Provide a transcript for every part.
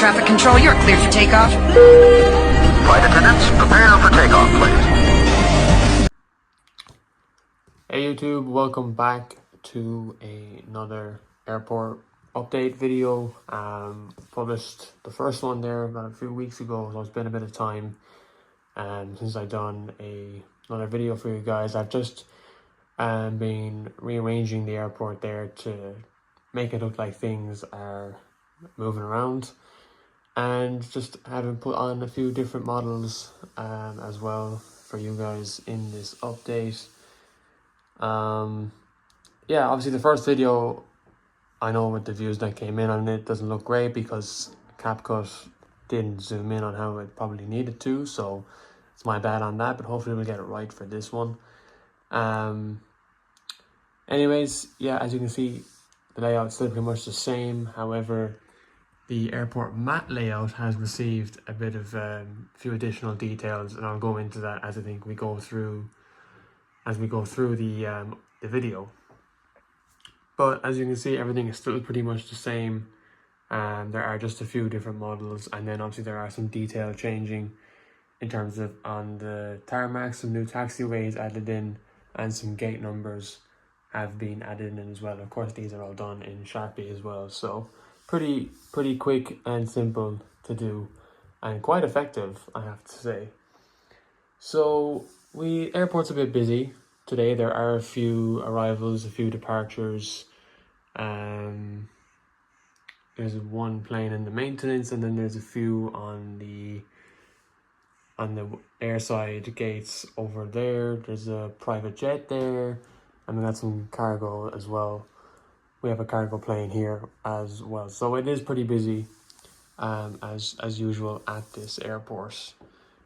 traffic control. You're cleared for takeoff. Flight attendants, prepare for takeoff, please. Hey YouTube, welcome back to another airport update video. Published the first one there about a few weeks ago, so it's been a bit of time since I've done another video for you guys. I've just been rearranging the airport there to make it look like things are moving around, and just having put on a few different models as well for you guys in this update. Yeah, obviously the first video, I know with the views that came in on it, doesn't look great because CapCut didn't zoom in on how it probably needed to, so it's my bad on that, but hopefully we'll get it right for this one. Anyways, yeah, as you can see, the layout's still pretty much the same. However, the airport mat layout has received a bit of few additional details, and I'll go into that as we go through the video. But as you can see, everything is still pretty much the same. There are just a few different models, and then obviously there are some detail changing in terms of on the tarmac. Some new taxiways added in, and some gate numbers have been added in as well. Of course, these are all done in Sharpie as well, so pretty quick and simple to do, and quite effective, I have to say. So airport's a bit busy today. There are a few arrivals, a few departures. There's one plane in the maintenance, and then there's a few on the airside gates over there. There's a private jet there, and we got some cargo as well. We have a cargo plane here as well, so it is pretty busy as usual at this airport.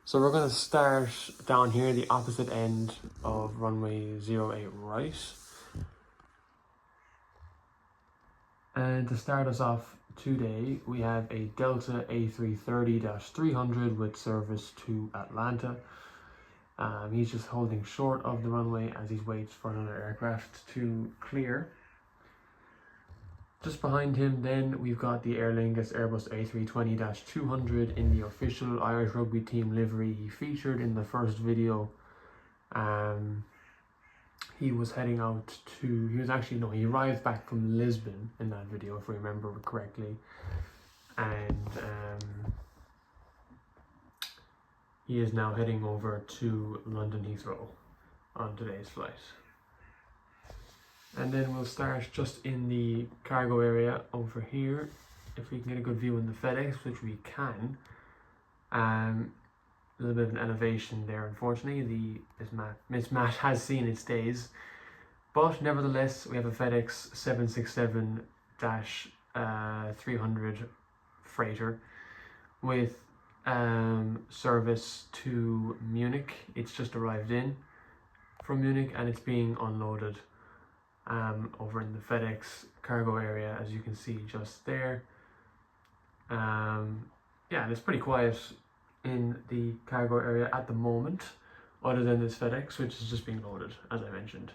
So we're going to start down here, the opposite end of runway 08 right. And to start us off today, we have a Delta A330-300 with service to Atlanta. He's just holding short of the runway as he waits for another aircraft to clear. Just behind him then, we've got the Aer Lingus Airbus A320-200 in the official Irish rugby team livery he featured in the first video. He was heading out to, he arrived back from Lisbon in that video, if we remember correctly. And he is now heading over to London Heathrow on today's flight. And then we'll start just in the cargo area over here. If we can get a good view in the FedEx, which we can. A little bit of an elevation there, unfortunately. This mat has seen its days. But nevertheless, we have a FedEx 767-300 freighter with service to Munich. It's just arrived in from Munich, and it's being unloaded over in the FedEx cargo area, as you can see just there. Yeah, it's pretty quiet in the cargo area at the moment, other than this FedEx, which is just being loaded, as I mentioned.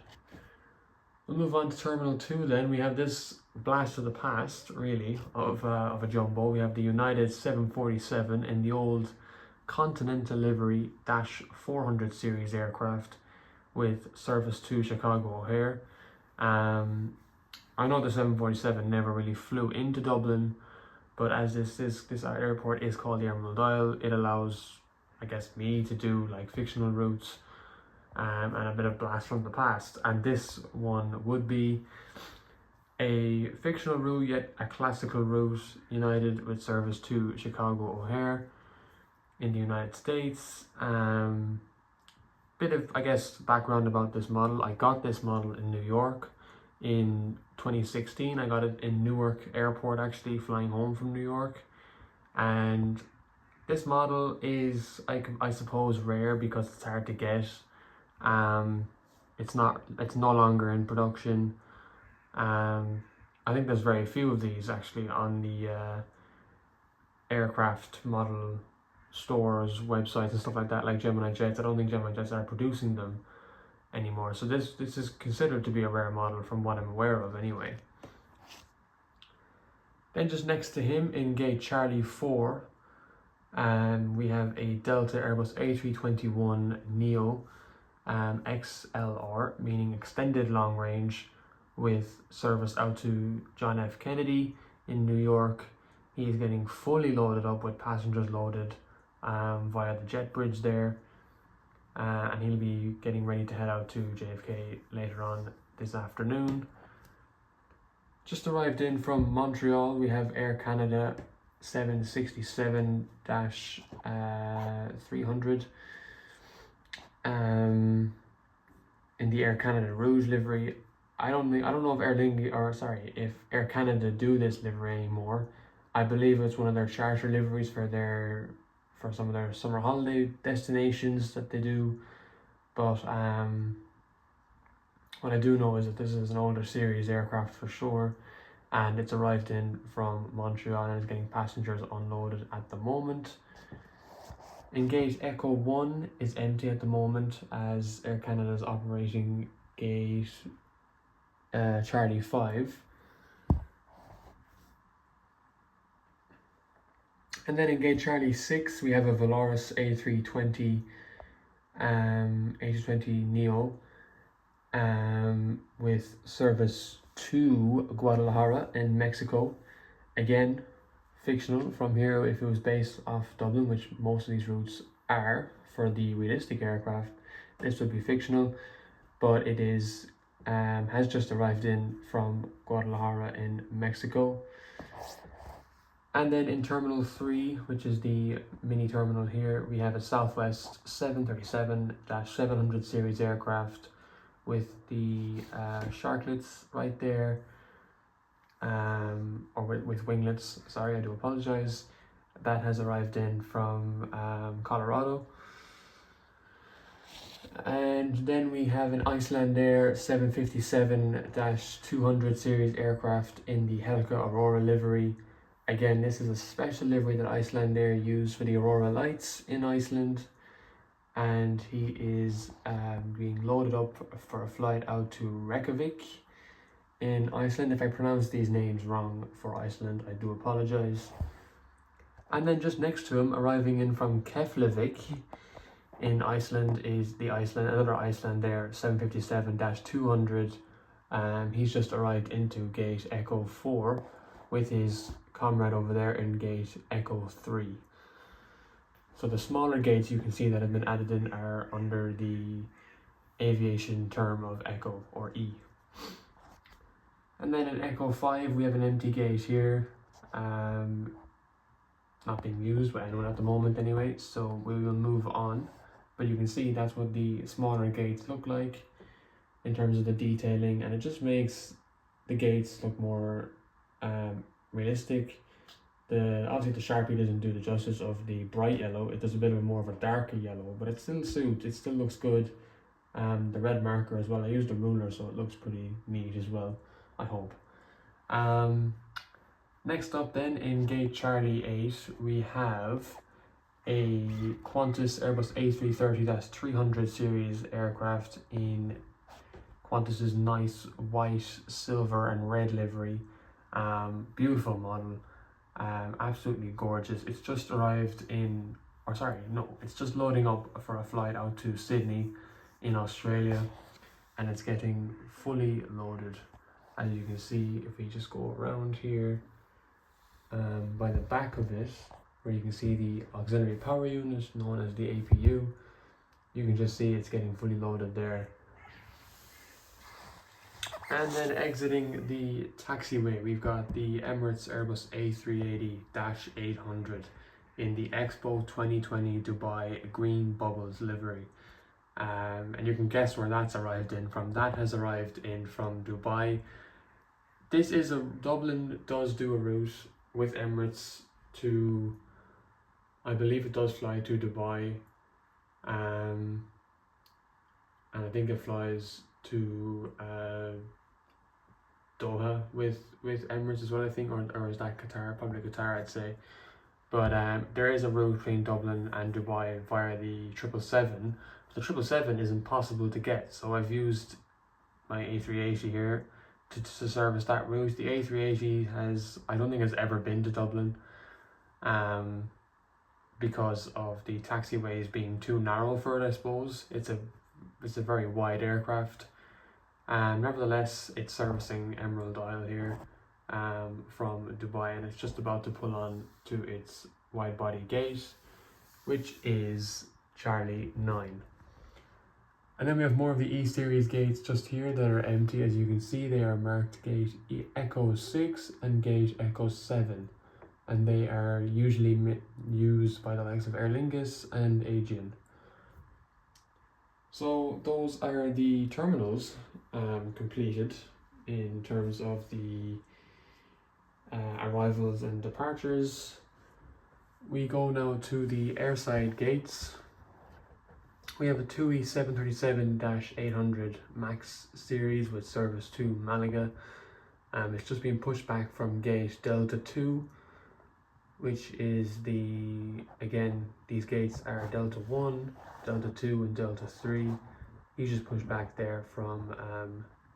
We'll move on to Terminal 2 then. We have this blast of the past, really, of a jumbo. We have the United 747 in the old Continental livery -400 series aircraft with service to Chicago O'Hare. I know the 747 never really flew into Dublin, but as this airport is called the Emerald Isle, it allows, I guess, me to do like fictional routes and a bit of blast from the past. And this one would be a fictional route, yet a classical route, United with service to Chicago O'Hare in the United States. Bit of, I guess, background about this model. I got this model in New York in 2016. I got it in Newark Airport, actually, flying home from New York. And this model is, I suppose, rare because it's hard to get. It's no longer in production. I think there's very few of these actually on the aircraft model stores, websites and stuff like that, like Gemini Jets. I don't think Gemini Jets are producing them anymore. So this is considered to be a rare model from what I'm aware of anyway. Then just next to him in gate Charlie 4, we have a Delta Airbus A321neo XLR, meaning extended long range, with service out to John F. Kennedy in New York. He is getting fully loaded up with passengers loaded via the jet bridge there, and he'll be getting ready to head out to JFK later on this afternoon. Just arrived in from Montreal, we have Air Canada 767-300 in the Air Canada Rouge livery. I don't know if if Air Canada do this livery anymore. I believe it's one of their charter liveries for some of their summer holiday destinations that they do. But what I do know is that this is an older series aircraft for sure, and it's arrived in from Montreal and is getting passengers unloaded at the moment. In gate Echo 1 is empty at the moment as Air Canada is operating gate Charlie 5. And then in gate Charlie 6 we have a Volaris A320 neo with service to Guadalajara in Mexico. Again, fictional from here. If it was based off Dublin, which most of these routes are for the realistic aircraft, this would be fictional, but it is has just arrived in from Guadalajara in Mexico. And then in Terminal 3, which is the mini terminal here, we have a Southwest 737-700 series aircraft with the sharklets right there, or with winglets, sorry, I do apologize. That has arrived in from Colorado. And then we have an Icelandair 757-200 series aircraft in the Helica Aurora livery. Again, this is a special livery that Icelandair used for the Aurora Lights in Iceland, and he is being loaded up for a flight out to Reykjavik in Iceland. If I pronounce these names wrong for Iceland, I do apologize. And then just next to him, arriving in from Keflavik in Iceland, is another Icelandair 757-200. He's just arrived into gate Echo 4 with his comrade over there in gate Echo 3. So the smaller gates you can see that have been added in are under the aviation term of Echo or E. And then in Echo 5 we have an empty gate here, not being used by anyone at the moment anyway, so we will move on. But you can see that's what the smaller gates look like in terms of the detailing, and it just makes the gates look more realistic. Obviously the Sharpie doesn't do the justice of the bright yellow. It does a bit of more of a darker yellow, but it still suits, it still looks good. The red marker as well, I used a ruler so it looks pretty neat as well, I hope. Next up then in gate Charlie 8 we have a Qantas Airbus A330-300 series aircraft in Qantas's nice white, silver and red livery. Beautiful model, absolutely gorgeous. It's just arrived in, it's just loading up for a flight out to Sydney in Australia, and it's getting fully loaded. As you can see, if we just go around here, by the back of it, where you can see the auxiliary power unit known as the APU, you can just see it's getting fully loaded there. And then exiting the taxiway, we've got the Emirates Airbus A380-800 in the Expo 2020 Dubai Green Bubbles livery. And you can guess where that's arrived in from. That has arrived in from Dubai. Dublin does do a route with Emirates to, I believe it does fly to Dubai, and I think it flies to Doha with Emirates as well, I think, or is that Qatar? Probably Qatar, I'd say. But there is a route between Dublin and Dubai via the 777. The 777 is impossible to get, so I've used my A380 here to service that route. The A380 has, I don't think has ever been to Dublin, because of the taxiways being too narrow for it, I suppose. It's a very wide aircraft. Nevertheless, it's servicing Emerald Isle here from Dubai, and it's just about to pull on to its wide body gate, which is Charlie 9. And then we have more of the E-Series gates just here that are empty. As you can see, they are marked gate Echo 6 and gate Echo 7. And they are usually used by the likes of Aer Lingus and Aegean. So those are the terminals completed in terms of the arrivals and departures. We go now to the airside gates. We have a TUI 737-800 MAX series with service to Malaga. It's just been pushed back from gate Delta 2, which is again, these gates are Delta 1, Delta 2 and Delta 3. He's just pushed back there from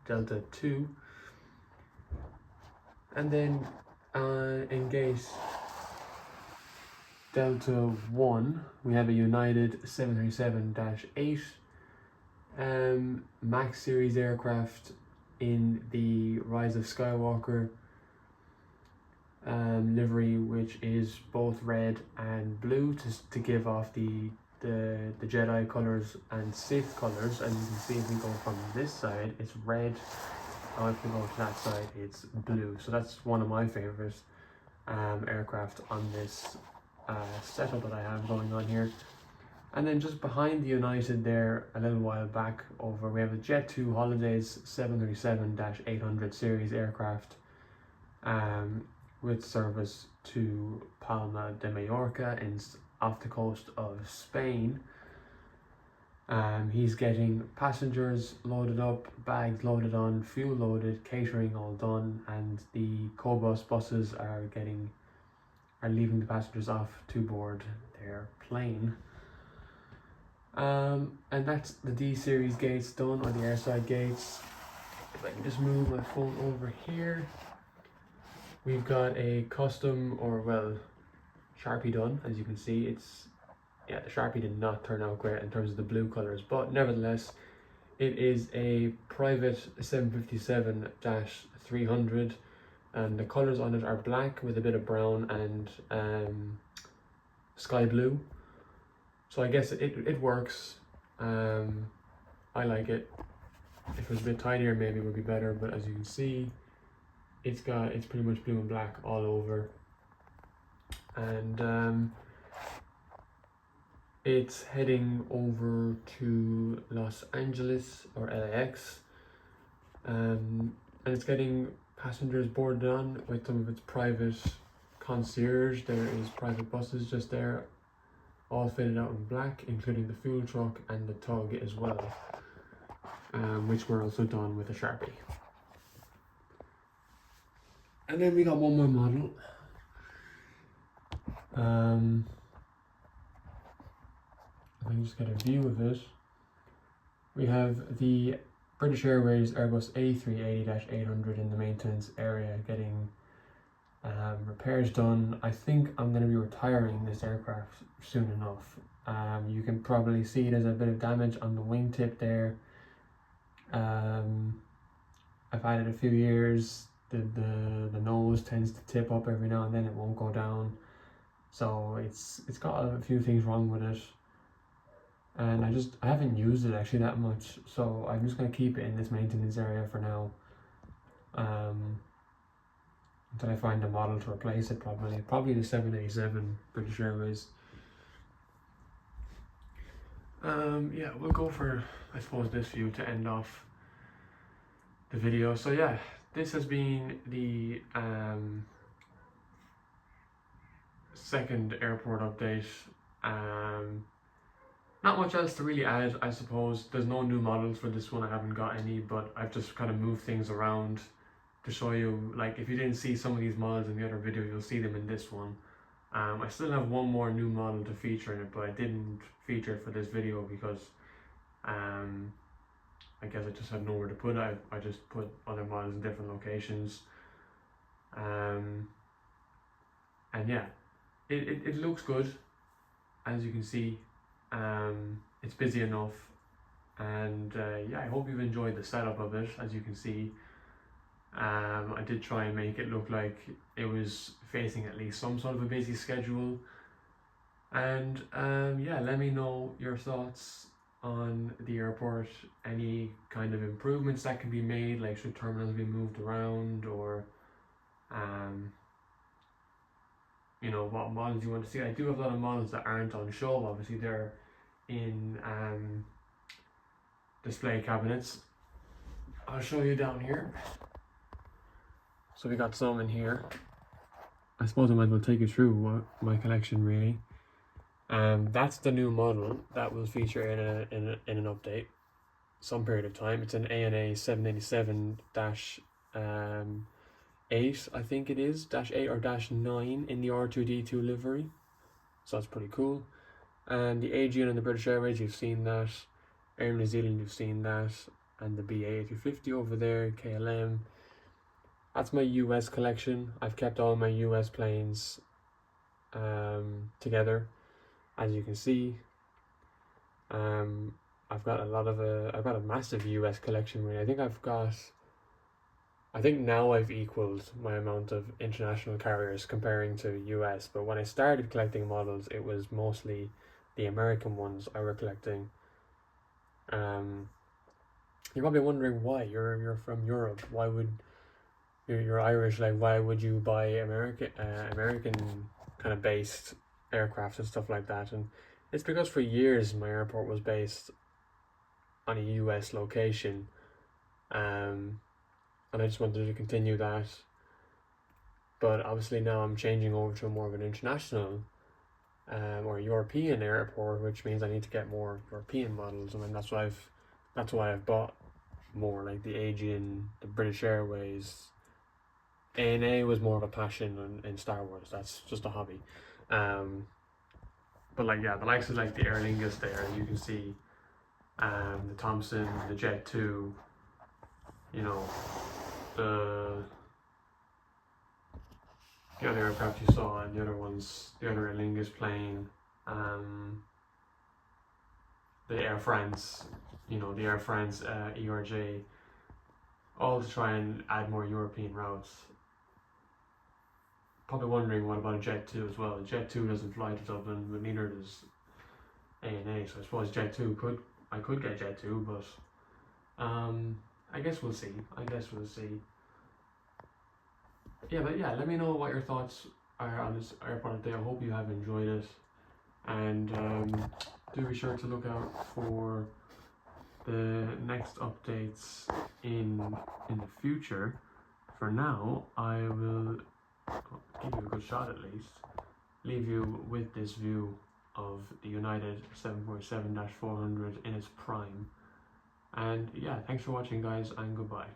Delta 2. And then in gate Delta 1, we have a United 737-8 MAX series aircraft in the Rise of Skywalker livery, which is both red and blue to give off the Jedi colors and Sith colors. And you can see if we go from this side, it's red. Or if we go to that side, it's blue. So that's one of my favorite aircraft on this setup that I have going on here. And then just behind the United there, a little while back over, we have the Jet2 Holidays 737-800 series aircraft with service to Palma de Mallorca off the coast of Spain. He's getting passengers loaded up, bags loaded on, fuel loaded, catering all done, and the Cobus buses are leaving the passengers off to board their plane. And that's the D series gates done, or the airside gates. If I can just move my phone over here, we've got a custom, or well, Sharpie done. As you can see, the Sharpie did not turn out great in terms of the blue colors, but nevertheless, it is a private 757-300, and the colors on it are black with a bit of brown and sky blue. So I guess it works. I like it. If it was a bit tidier, maybe it would be better, but as you can see, it's pretty much blue and black all over. And it's heading over to Los Angeles, or LAX, and it's getting passengers boarded on with some of its private concierge. There is private buses just there, all fitted out in black, including the fuel truck and the tug as well, which were also done with a Sharpie. And then we got one more model. If I can just get a view of it. We have the British Airways Airbus A380-800 in the maintenance area getting repairs done. I think I'm going to be retiring this aircraft soon enough. You can probably see there's a bit of damage on the wingtip there. I've had it a few years. The nose tends to tip up every now and then, it won't go down. So it's got a few things wrong with it. And I haven't used it actually that much, so I'm just going to keep it in this maintenance area for now, until I find a model to replace it. Probably the 787 British Airways. Yeah, we'll go for, I suppose, this view to end off the video. So yeah, this has been the second airport update. Not much else to really add, I suppose. There's no new models for this one, I haven't got any, but I've just kind of moved things around to show you, like, if you didn't see some of these models in the other video, you'll see them in this one. I still have one more new model to feature in it, but I didn't feature it for this video because I guess I just had nowhere to put it. I just put other models in different locations. And yeah, it looks good, as you can see. It's busy enough, and yeah, I hope you've enjoyed the setup of it. As you can see, I did try and make it look like it was facing at least some sort of a busy schedule. And yeah, let me know your thoughts on the airport, any kind of improvements that can be made, like should terminals be moved around, or you know, what models you want to see. I do have a lot of models that aren't on show. Obviously they're in display cabinets. I'll show you down here. So we got some in here. I suppose I might as well take you through my collection really. That's the new model that will feature in an update some period of time. It's an ANA 787-8, I think it is, -8 or -9 in the R2D2 livery. So that's pretty cool. And the Aegean and the British Airways, you've seen that. Air New Zealand, you've seen that. And the BA 250 over there, KLM. That's my US collection. I've kept all my US planes together, as you can see. I've got a massive US collection really. I think now I've equaled my amount of international carriers comparing to US, but when I started collecting models, it was mostly the American ones I were collecting. You're probably wondering why. You're from Europe. Why would you're Irish? Like, why would you buy American kind of based aircraft and stuff like that? And it's because for years my airport was based on a US location, and I just wanted to continue that. But obviously now I'm changing over to more of an international or European airport, which means I need to get more European models. I mean, that's why I've bought more, like the Aegean, the British Airways. ANA was more of a passion in Star Wars. That's just a hobby. But like, yeah, the likes of like the Aer Lingus there, you can see the Thompson, the Jet 2, you know, the other aircraft you saw, and the other ones, the other Aer Lingus plane, the Air France, you know, the Air France ERJ, all to try and add more European routes. Probably wondering what about a Jet 2 as well. Jet 2 doesn't fly to Dublin, but neither does ANA, so I suppose Jet 2 I could get Jet 2, but I guess we'll see. Yeah, but yeah, let me know what your thoughts are on this airport update. I hope you have enjoyed it, and do be sure to look out for the next updates in the future. For now, I will give you a good shot at least, leave you with this view of the United 747-400 in its prime. And yeah, thanks for watching guys, and goodbye.